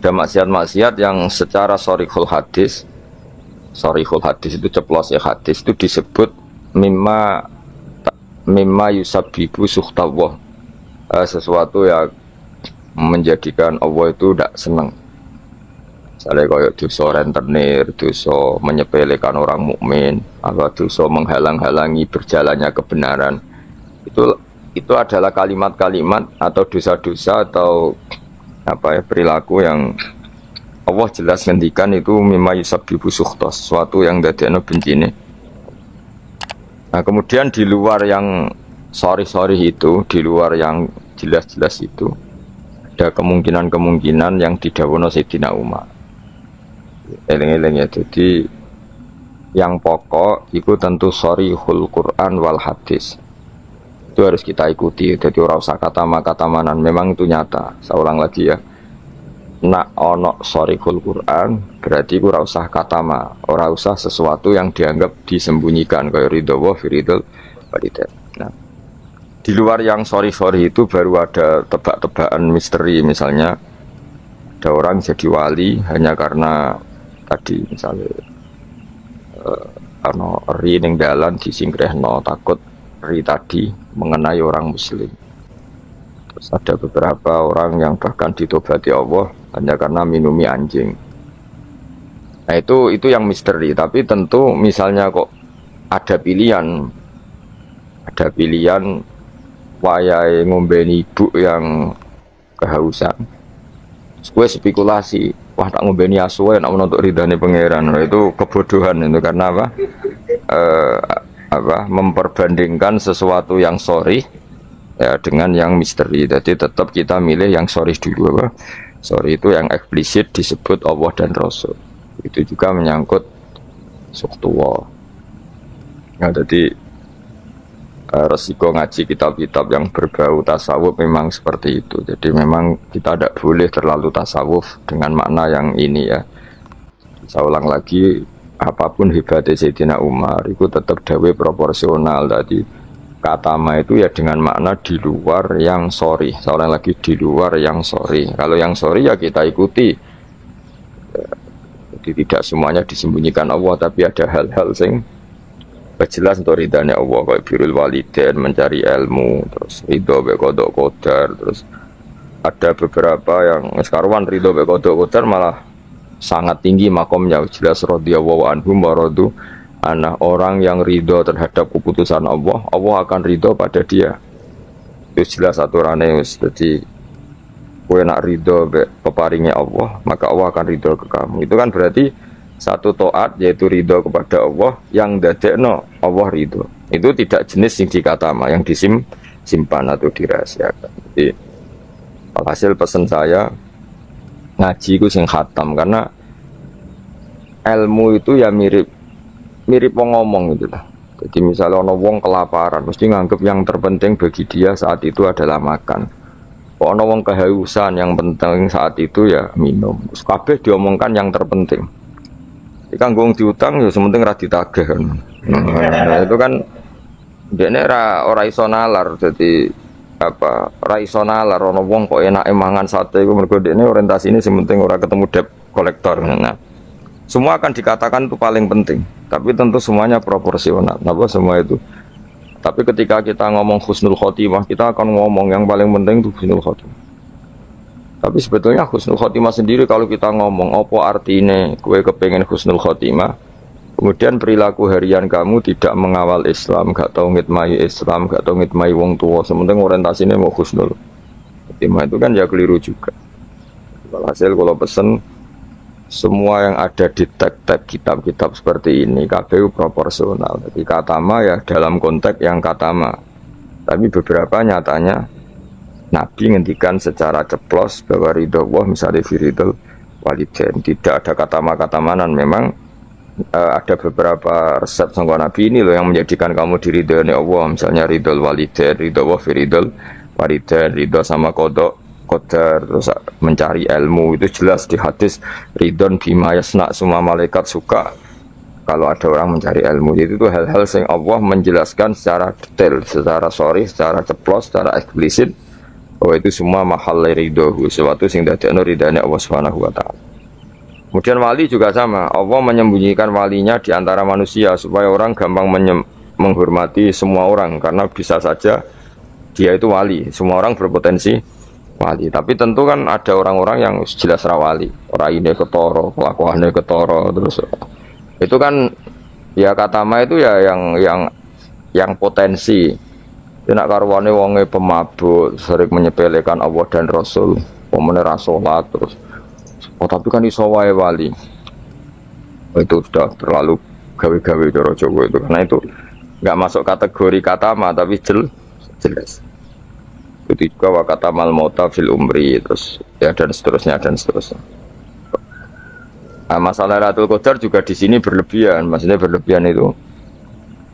ada maksiat-maksiat yang secara shorihul hadis itu ceplos ya hadis itu disebut mimma yusabbibu suhtawah, sesuatu yang menjadikan Allah itu tidak senang. Misalnya kayak dosa rentenir, dosa menyepelekan orang mukmin, atau dosa menghalang-halangi berjalannya kebenaran. Itu adalah kalimat-kalimat atau dosa-dosa atau apa ya, perilaku yang Allah jelas ngendikan itu mimma yusabbibu sukhtos, sesuatu yang dadekno bencine. Nah, kemudian di luar yang sorry itu, di luar yang jelas-jelas itu, ada kemungkinan-kemungkinan yang didhawuhna Sayyidina Umar. Eling-eling ya, jadi yang pokok itu tentu sharihul Quran wal hadis. Itu harus kita ikuti, jadi ora usah kata manan, memang itu nyata. Saya ulang lagi ya, nak ono sharihul Quran berarti ora usah ora usah sesuatu yang dianggap disembunyikan kayak ridho wa firidul walidain. Nah, di luar yang sorry itu baru ada tebak-tebakan misteri, misalnya ada orang jadi wali hanya karena tadi misalnya karena ri ning dalan disingkrehno, takut ri tadi mengenai orang muslim. Terus ada beberapa orang yang bahkan ditobati Allah hanya karena minumi anjing. Nah itu yang misteri. Tapi tentu misalnya kok ada pilihan wayai ngombeni ibu yang kehausan, gue spekulasi, wah tak ngombeni asu nak menuntut ridhani pangeran. Nah, itu kebodohan itu, karena memperbandingkan sesuatu yang sorry ya dengan yang misteri. Jadi tetap kita milih yang sorry dulu. Sorry itu yang eksplisit disebut Allah dan Rasul. Itu juga menyangkut sukhtuwa. Nah, jadi resiko ngaji kitab-kitab yang berbau tasawuf memang seperti itu. Jadi memang kita tidak boleh terlalu tasawuf dengan makna yang ini ya. Saya ulang lagi, apapun hebatnya Sayyidina Umar itu tetap dawe proporsional. Tadi kata ma itu ya dengan makna di luar yang sorry. Saya ulang lagi, di luar yang sorry. Kalau yang sorry ya kita ikuti. Jadi tidak semuanya disembunyikan Allah, tapi ada hal-hal yang jelas untuk ridhanya Allah, kayak birrul walidain, mencari ilmu, terus ridho be qada qadar. Terus ada beberapa yang sekarang ridho be qada qadar malah sangat tinggi makomnya, jelas radhiyallahu anhum wa radu anna, orang yang ridho terhadap keputusan Allah, Allah akan ridho pada dia. Itu jelas aturannya. Jadi kowe nak ridho be peparingnya Allah, maka Allah akan ridho ke kamu. Itu kan berarti satu taat, yaitu ridho kepada Allah yang dadekno Allah ridho. Itu tidak jenis yang dikatama, yang disimpan atau dirahasiakan. Jadi hasil pesan saya ngaji itu sing khatam, karena ilmu itu ya mirip wong ngomong gitu lah. Jadi misalnya ono wong kelaparan, mesti nganggep yang terpenting bagi dia saat itu adalah makan. Kok ono wong kehausan, yang penting saat itu ya minum. Terus kabeh diomongkan yang terpenting. Ikan gong diutang ya sementing ra ditagih kan. Nah, itu kan dekne ora iso nalar, dadi apa ora iso nalar ana wong kok enake mangan sate iku mergo dekne orientasine sementing ora ketemu debt kolektor. Nah, semua akan dikatakan itu paling penting, tapi tentu semuanya proporsional. Napa semua itu? Tapi ketika kita ngomong husnul khotimah, kita akan ngomong yang paling penting itu husnul khotimah. Tapi sebetulnya husnul khotimah sendiri, kalau kita ngomong apa artinya gue kepengen husnul khotimah, kemudian perilaku harian kamu tidak mengawal Islam, gak tau ngitmai Islam, gak tau ngitmai wong tua, sementing orientasinya mau husnul khotimah, itu kan ya keliru juga. Hasil kalau pesen semua yang ada di tag-tag kitab-kitab seperti ini KPU proporsional. Jadi katama ya dalam konteks yang katama, tapi beberapa nyatanya Nabi ngendikan secara ceplos bahwa ridho Allah misalnya firidul walidain, tidak ada kata manan. Memang ada beberapa resep sangka Nabi ini loh yang menjadikan kamu diridhoi Allah, misalnya ridho walidain, ridho Allah firidul walidain, ridho sama qada qadar, terus mencari ilmu itu jelas di hadis ridhon bima yasna, semua malaikat suka kalau ada orang mencari ilmu. Jadi itu hal-hal yang Allah menjelaskan secara detail, secara sorry, secara ceplos, secara eksplisit. Oh itu semua mahal ridho, sesuatu sing dadekno ridane Allah Subhanahu wa taala. Kemudian wali juga sama, Allah menyembunyikan walinya di antara manusia supaya orang gampang menghormati semua orang karena bisa saja dia itu wali, semua orang berpotensi wali. Tapi tentu kan ada orang-orang yang jelas rawali, orang ini ketoro, kelakuannya ketoro, terus itu kan ya kata ma itu ya yang potensi. Tidak karwane wonge pemabuk, sering menyepelekan Allah dan Rasul, pemene rasolat terus. Oh tapi kan iso wae wali. Oh, itu sudah terlalu gawe-gawe cara Jawa itu karena itu nggak masuk kategori kata ma tapi jelas. Itu juga wa kata mal mauta fil umri terus ya dan seterusnya dan seterusnya. Nah, masalah Lailatul Qadar juga di sini berlebihan. Maksudnya berlebihan itu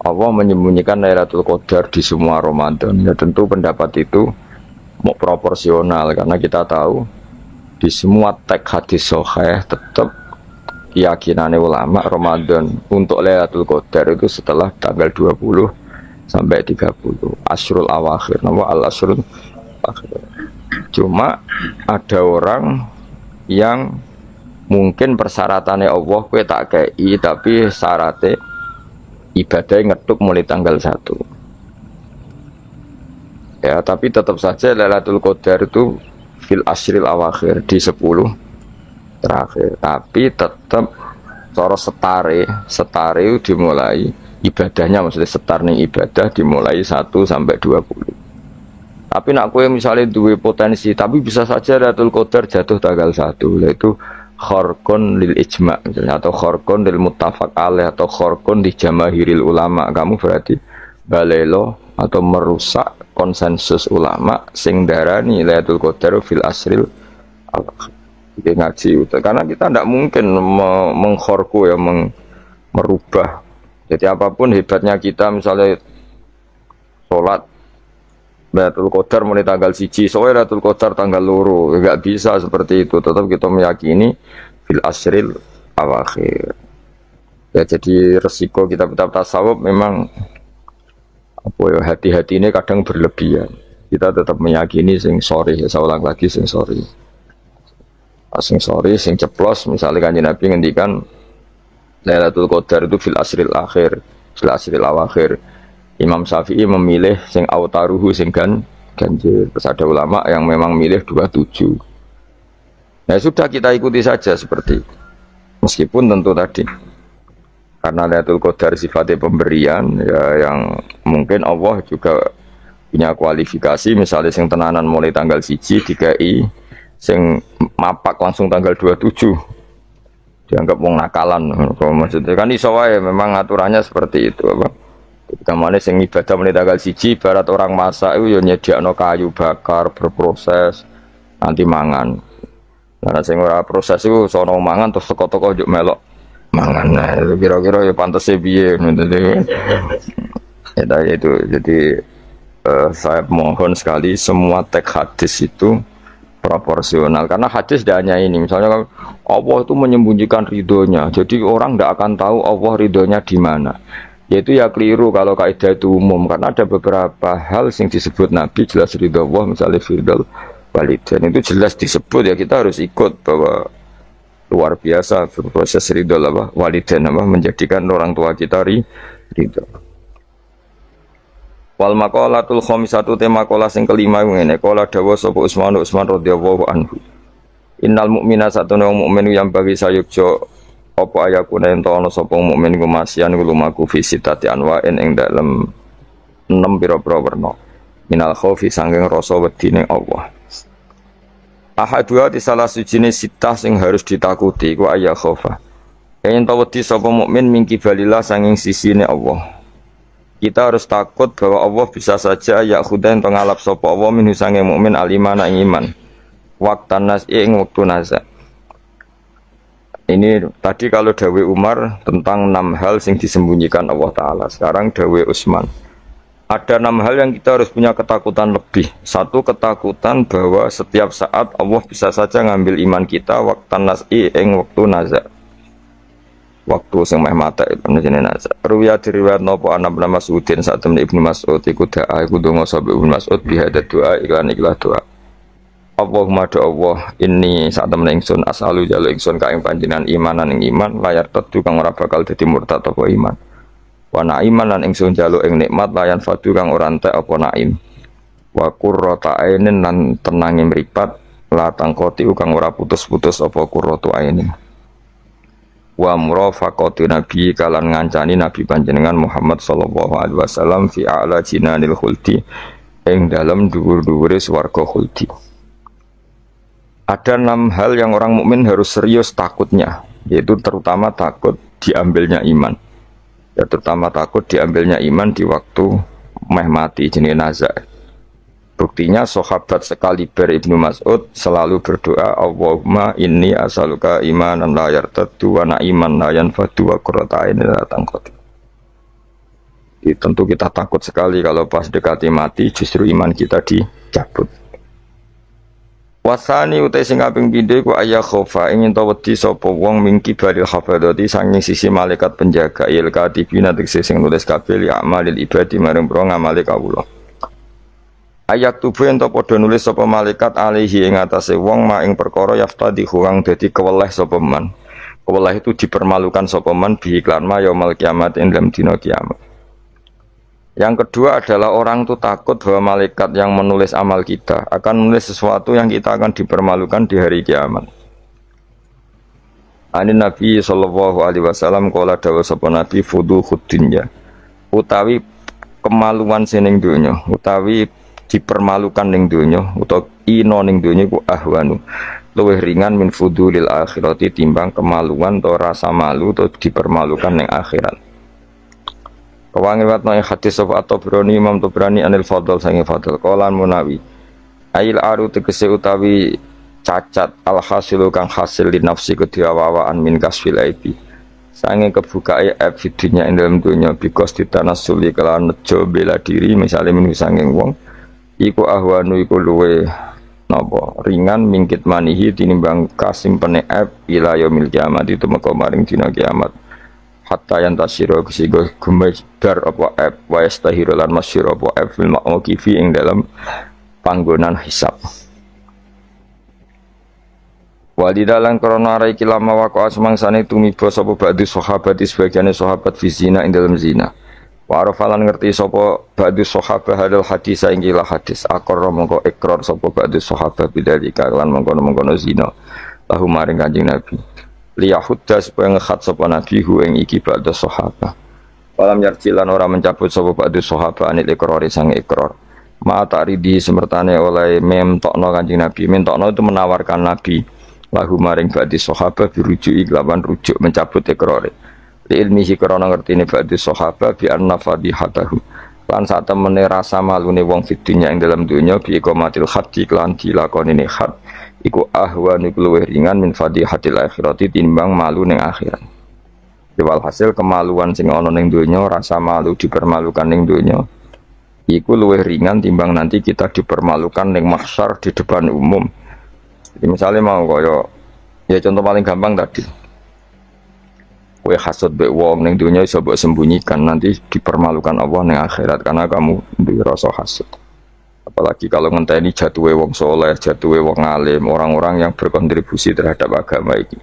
Allah menyembunyikan Lailatul Qadar di semua Ramadan. Ya tentu pendapat itu mau proporsional karena kita tahu di semua teks hadis sahih tetap keyakinan ulama Ramadan untuk Lailatul Qadar itu setelah tanggal 20 sampai 30 Asyrul Awakhir. Nama al-Asyrul Awakhir. Cuma ada orang yang mungkin persyaratannya Allah kue tak kei tapi syaratnya ibadahnya ngeduk mulai tanggal 1 ya tapi tetap saja Lailatul Qadar itu fil asyril awakhir di 10 terakhir tapi tetap cara setare dimulai ibadahnya maksudnya setar nih ibadah dimulai 1 sampai 20 tapi nak kue misalnya dua potensi tapi bisa saja Lailatul Qadar jatuh tanggal 1 yaitu khorkon lil ijma misalnya atau khorkon lil muttafaq alaih atau khorkon di jamahiril ulama kamu berarti balelo atau merusak konsensus ulama sing darani Lailatul Qadar fil asril ngaji karena kita tidak mungkin mengkhorku ya merubah jadi apapun hebatnya kita misalnya sholat Lailatul Qadar mulai tanggal 1 soalnya Lailatul Qadar tanggal 2 nggak bisa seperti itu tetap kita meyakini fil asril awakhir ya jadi resiko kita tasawuf memang apa ya hati-hati ini kadang berlebihan kita tetap meyakini sing sore ya saya ulang lagi sing sore sing ceplos misalnya Kanjeng Nabi ngendikan Lailatul Qadar itu fil asril akhir fil asril awakhir Imam Syafi'i memilih sing autaruhu sing ganjil. Terus ada ulama yang memang milih 27. Nah sudah kita ikuti saja seperti itu. Meskipun tentu tadi karena Lailatul Qadar sifatnya pemberian ya yang mungkin Allah juga punya kualifikasi misalnya sing tenanan mulai tanggal 1 dikai sing mapak langsung tanggal 27 dianggap wong nakalan. Maksudnya kan iso wae memang aturannya seperti itu apa? Kamane sing ibadah mulai tanggal 1 barat orang masak itu ya nyediakno kayu bakar berproses nanti mangan. Karena sing ora proses itu sono mangan terus teko-teko njuk melok mangan. Nah, itu kira-kira ya pantese piye ngono ya itu. Jadi saya mohon sekali semua teks hadis itu proporsional karena hadis tidak hanya ini misalnya Allah itu menyembunyikan ridhonya jadi orang tidak akan tahu Allah ridhonya di mana. Yaitu ya keliru kalau kaidah itu umum karena ada beberapa hal yang disebut Nabi jelas ridho Allah misalnya firdal walidain itu jelas disebut ya kita harus ikut bahwa luar biasa proses ridho apa walidain apa menjadikan orang tua kita ridho. Wal maqalatul khamisatu tema maqalah sing kelima ngene qala dawa sapa Utsman radhiyallahu anhu innal mu'mina satuna mukmin yang bagi sayukjo apa ayakuna ento ana sapa mukmin iku masian lumaku fi sitati anwa'in ing dalem 6 pira-pira werna minal khaufi sanging rasa wedine Allah ahadua di salah sijine sitah sing harus ditakuti iku ayya khaufa ento wedi sapa mukmin mingki balila sanging sisine Allah kita harus takut bahwa Allah bisa saja ya khudain pengalap sapa Allah minhu sanging mukmin alimana ing iman waqtan nas ing wektu nazak. Ini tadi kalau Dawe Umar tentang 6 hal yang disembunyikan Allah Ta'ala. Sekarang Dawe Utsman. Ada 6 hal yang kita harus punya ketakutan lebih. Satu, ketakutan bahwa setiap saat Allah bisa saja ngambil iman kita waktan nas'i ing waktu nazak. Waktu sing meh mata ibnu nazak. Ruwiya diriwayat napa ana Ibnu Mas'udin saat temen Ibnu Mas'ud iku da'a iku donga sapa Ibnu Mas'ud bihada doa iklan doa. Allahumma do Allah ini saat temen ingsun asalu jalu ingsun ka ing panjenengan imanan ing iman layar tetu kang ora bakal dadi murtad apa iman. Wa naiman lan ingsun jalu ing nikmat layan fadu kang ora entek apa naim. Wa qurrata ainin lan tenange mripat la tangkoti kang ora putus-putus apa qurratu ainin. Wa murafaqatu nabi kalan ngancani nabi panjenengan Muhammad sallallahu alaihi wasallam fi a'la jinanil khuldi ing dalam dhuwur-dhuwure swarga khuldi. Ada 6 hal yang orang mukmin harus serius takutnya, yaitu terutama takut diambilnya iman. Ya terutama takut diambilnya iman di waktu meh mati jenis nazar. Buktinya sahabat sekaliber Ibnu Mas'ud selalu berdoa Allahumma inni as'aluka imanan la yartaddu wa na'iman la yanfadu wa qurrata a'yunin la tanqati. Tentu kita takut sekali kalau pas dekati mati justru iman kita dicabut. Wasani utai sing kaping pindho iku ayah khofa ingin ta wedi sapa wong mingki baril hafadati sanging sisi malaikat penjaga il katibina tegese sing nulis kabeh li amalil ibadi marang pro ngamale kawula. Ayat tubuh ento padha nulis sapa malaikat alihi ing atase wong ma ing perkara yaftadi kang dadi keweleh sapa man. Keweleh itu dipermalukan sapa man bi iklan ma yaumul kiamat ing dalam dina kiamat. Yang kedua adalah orang itu takut bahwa malaikat yang menulis amal kita akan menulis sesuatu yang kita akan dipermalukan di hari kiamat. Ani Nabi sallallahu alaihi wasallam qala dawa sapa Nabi fuduhud dunya utawi kemaluan sining donya utawi dipermalukan ning donya utawa ino ning donya ku ahwanu luwih ringan min fudulil akhirati timbang kemaluan atau rasa malu atau dipermalukan ning akhirat. Kawangi watna hadis sapa At-Tabrani Imam Tabrani anil Fadl sange Fadl qalan Munawi ail aru tegese utawi cacat al hasilu kang hasil li nafsi kediawawaan min kasfil aibi sange kebukae aib fidunya ing dalem donya bikos ditanasuli kelawan nejo bela diri misale minu sange wong iku ahwanu iku luwe napa ringan mingkit manihi tinimbang kasimpene aib ila yaumil kiamat itu meka maring dina kiamat. Hatta yang tasyiro kesigo gumejar apa app wa yastahiru lan masyiro apa app fil ma'mukifi ing dalam panggonan hisab. Walidalan korona raiki lama wako asmangsane tumiba sapa ba'du sahabat sebagiane sahabat fi zina ing dalam zina. Wa arafalan ngerti sapa ba'du sahabat hadal hadis ing gila hadis akor mongko ikrar sapa ba'du sahabat bidzalika lan mongko-mongko zina lahu maring Kanjeng Nabi. Liyahudda supaya ngekhat sapa nabi hu ing iki ba'da sahabat. Walam yarjilan ora mencabut sapa ba'da sahabat anil ikrari sang ikrar. Ma ta'ridi semertane oleh memtokno Kanjeng Nabi. Mentokno itu menawarkan Nabi lahu maring ba'da sahabat birujuki lawan rujuk mencabut ikrare. Li ilmihi krana ngertine ba'da sahabat bi anna fadihatahu. Lan sak temene rasa malune wong fidunya ing dalam dunya bi iqamatil haddi lan dilakonine had. Iku ahwan iku luwih ringan min fadihatil akhirati timbang malu ning akhirat. Dewal hasil kemaluan sing ana ning donya, rasa malu dipermalukan ning donya iku luwih ringan timbang nanti kita dipermalukan ning mahsyar di depan umum. Jadi misalnya mau kaya ya contoh paling gampang tadi. Kowe hasud mbek wong ning donya iso mbok sembunyikan, nanti dipermalukan Allah ning akhirat karena kamu duwe rasa hasud. Apalagi kalau ngenteni jatuhe wong soleh, jatuhe wong alim, orang-orang yang berkontribusi terhadap agama ini.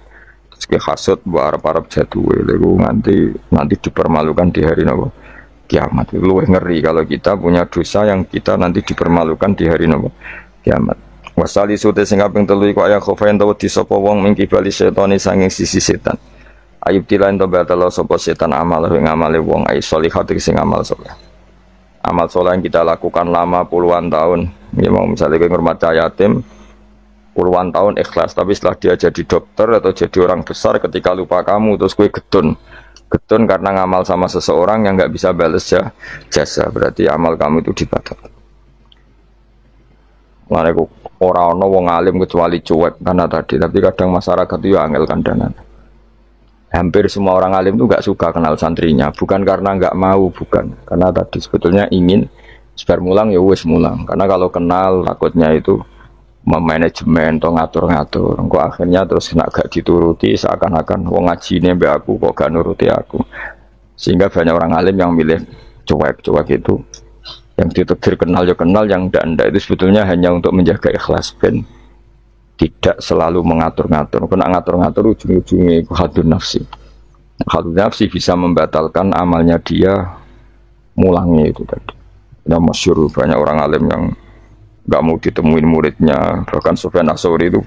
Terus ke hasud mbok arep-arep jatuhe lho nanti dipermalukan di hari nopo kiamat. Itu luwih ngeri kalau kita punya dosa yang kita nanti dipermalukan di hari nopo kiamat. Wasali sute sing kaping 3 iku aya khofain tawa disapa wong mingki bali setane sanging sisi setan. Ayub tilain to batalo sapa setan amal ing amale wong ai sholihat sing amal saleh. Amal soleh yang kita lakukan lama puluhan tahun, ya mau misalnya ke ngurmat yatim puluhan tahun ikhlas, tapi setelah dia jadi dokter atau jadi orang besar ketika lupa kamu terus gue getun karena ngamal sama seseorang yang nggak bisa balas jasa, berarti amal kamu itu dibatalkan. Mana orang wong alim kecuali cuek karena tadi, tapi kadang masyarakat itu ya angel kandangan. Hampir semua orang alim itu nggak suka kenal santrinya, bukan karena nggak mau, bukan karena tadi sebetulnya ingin sebar mulang ya wes mulang, karena kalau kenal takutnya itu memanajemen atau ngatur-ngatur, kok akhirnya terus gak dituruti seakan-akan wong ngajine mbek aku kok gak nuruti aku, sehingga banyak orang alim yang milih cuek itu, yang ditakdir kenal ya kenal, yang ndak itu sebetulnya hanya untuk menjaga ikhlas ben tidak selalu mengatur-ngatur. Kena ngatur-ngatur ujung-ujungnya itu hadun nafsi. Hadun nafsi bisa membatalkan amalnya dia, mulangnya itu tadi. Yang masyhur banyak orang alim yang nggak mau ditemuin muridnya, bahkan Sufyan Ats-Tsauri itu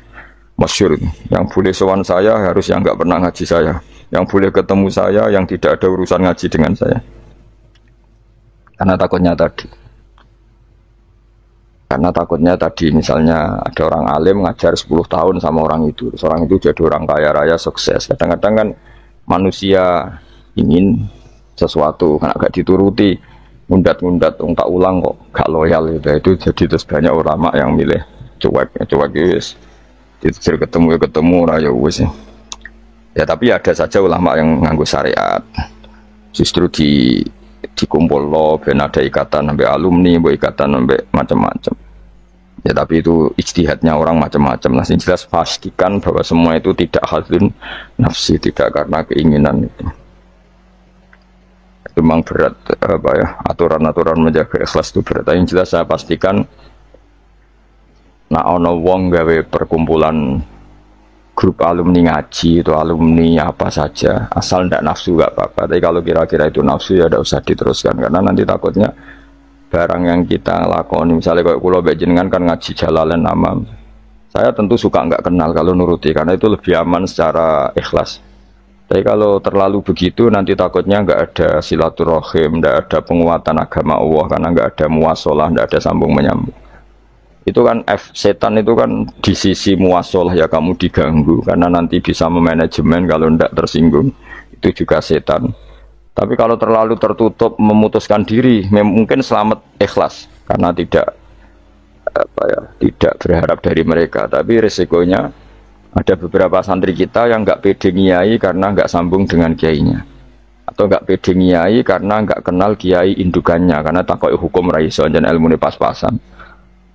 masyhur. Yang boleh sowan saya harus yang nggak pernah ngaji saya, yang boleh ketemu saya yang tidak ada urusan ngaji dengan saya. Karena takutnya tadi misalnya ada orang alim ngajar 10 tahun sama orang itu jadi orang kaya raya sukses. Kadang-kadang kan manusia ingin sesuatu karena gak dituruti, ngundat tak ulang kok gak loyal itu jadi terus banyak ulama yang milih cuek wis ditetir ketemu raya wis ya. Tapi ada saja ulama yang nganggo syariat justru dikumpul lo ben ada ikatan sampai alumni, ikatan sampai macam-macam. Ya tapi itu ijtihadnya orang macam-macam. Nah, yang jelas pastikan bahwa semua itu tidak hadun nafsi, tidak karena keinginan itu. Itu memang berat aturan-aturan menjaga ikhlas itu berat. Yang jelas saya pastikan ono wong gawe perkumpulan grup alumni ngaji atau alumni apa saja asal ndak nafsu gak apa-apa. Tapi kalau kira-kira itu nafsu ya tidak usah diteruskan karena nanti takutnya barang yang kita lakoni misalnya kayak kulo bejenengan kan ngaji Jalalain Amam, saya tentu suka nggak kenal kalau nuruti karena itu lebih aman secara ikhlas. Tapi kalau terlalu begitu nanti takutnya nggak ada silaturahim, nggak ada penguatan agama Allah karena nggak ada muasalah, nggak ada sambung menyambung. Itu kan setan itu kan di sisi muasalah ya kamu diganggu karena nanti bisa memanajemen kalau ndak tersinggung, itu juga setan. Tapi kalau terlalu tertutup memutuskan diri, mungkin selamat ikhlas karena tidak berharap dari mereka. Tapi resikonya ada beberapa santri kita yang nggak pede ngiyai karena nggak sambung dengan kiainya, atau nggak pede ngiyai karena nggak kenal kiai indukannya karena takut hukum raiso dan ilmu pas-pasan.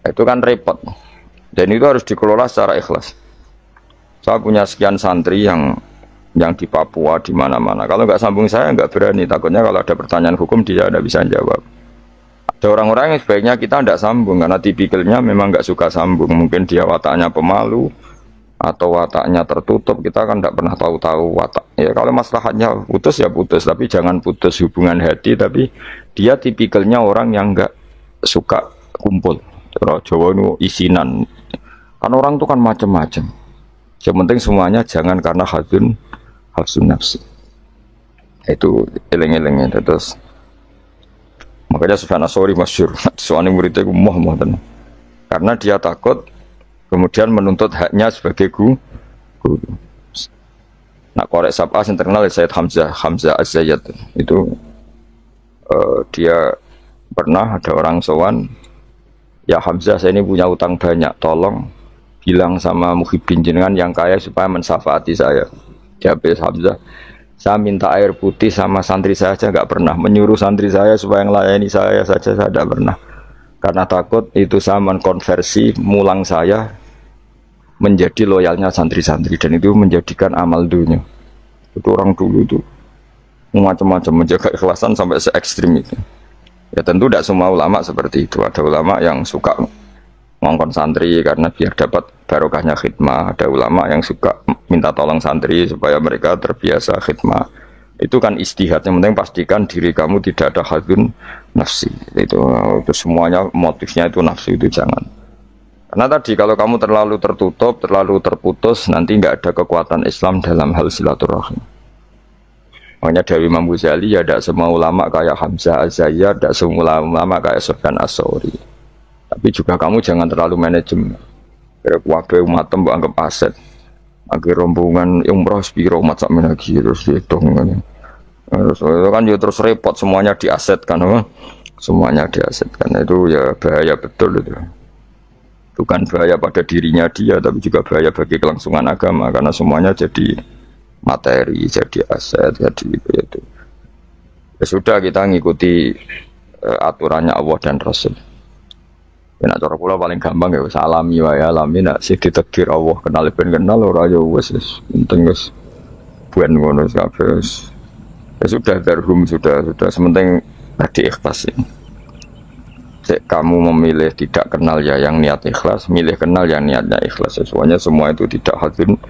Itu kan repot. Dan itu harus dikelola secara ikhlas. Saya punya sekian santri yang di Papua, di mana-mana. Kalau nggak sambung saya nggak berani. Takutnya kalau ada pertanyaan hukum dia tidak bisa jawab. Ada orang-orang yang sebaiknya kita tidak sambung karena tipikalnya memang nggak suka sambung. Mungkin dia wataknya pemalu atau wataknya tertutup. Kita kan tidak pernah tahu-tahu watak. Ya kalau maslahatnya putus ya putus, tapi jangan putus hubungan hati. Tapi dia tipikalnya orang yang nggak suka kumpul. Jawa itu isinan. Kan orang itu kan macam-macam. Yang penting semuanya jangan karena hadun nafsi. Itu eleng-elengnya terus. Makanya Sufyan Ats-Tsauri masyhur, soalnya muridnya moh tenan. Karena dia takut kemudian menuntut haknya sebagai guru. Nah, korek sapa yang terkenal Sayyid Hamzah Az-Zayyat itu dia pernah ada orang sowan, ya Hamzah saya ini punya utang banyak, tolong bilang sama Muhyiddin jenengan yang kaya supaya mensafaati saya. Jawab Hamzah, saya minta air putih sama santri saya saja nggak pernah, menyuruh santri saya supaya melayani saya saja saya tidak pernah, karena takut itu saya mengkonversi mulang saya menjadi loyalnya santri-santri dan itu menjadikan amal dunia. Itu orang dulu itu macam-macam menjaga ikhlasan sampai se ekstrim itu. Ya tentu tidak semua ulama seperti itu. Ada ulama yang suka ngongkon santri karena biar dapat barokahnya khidmah. Ada ulama yang suka minta tolong santri supaya mereka terbiasa khidmah. Itu kan istihad. Yang penting pastikan diri kamu tidak ada hadun nafsi. Itu semuanya motifnya itu nafsu, itu jangan. Karena tadi kalau kamu terlalu tertutup, terlalu terputus, nanti nggak ada kekuatan Islam dalam hal silaturahim. Makanya dari Imam Ghazali ya tidak semua ulama kayak Hamzah Az-Zayyat, tidak semua ulama kayak Sufyan Ats-Tsauri. Tapi juga kamu jangan terlalu manajemen. Waktu umat mbok anggap aset. Akhir rombongan umroh spiro umat sak menagi terus dihitung kan. Terus itu kan ya terus repot semuanya diasetkan, semuanya diasetkan. Itu ya bahaya betul itu. Bukan bahaya pada dirinya dia, tapi juga bahaya bagi kelangsungan agama karena semuanya jadi materi, jadi aset, jadi itu. Ya sudah kita ngikuti aturannya Allah dan Rasul. Ya nak cara kula paling gampang ya wis alami wae, alami nak sing ditakdir Allah kenal ben kenal ora ya wis penting wis buan ngono kabeh. Ya sudah darhum sudah sementing tadi ikhlas. kamu memilih tidak kenal ya yang niat ikhlas, milih kenal yang niatnya ikhlas. Semuanya semua itu tidak hadun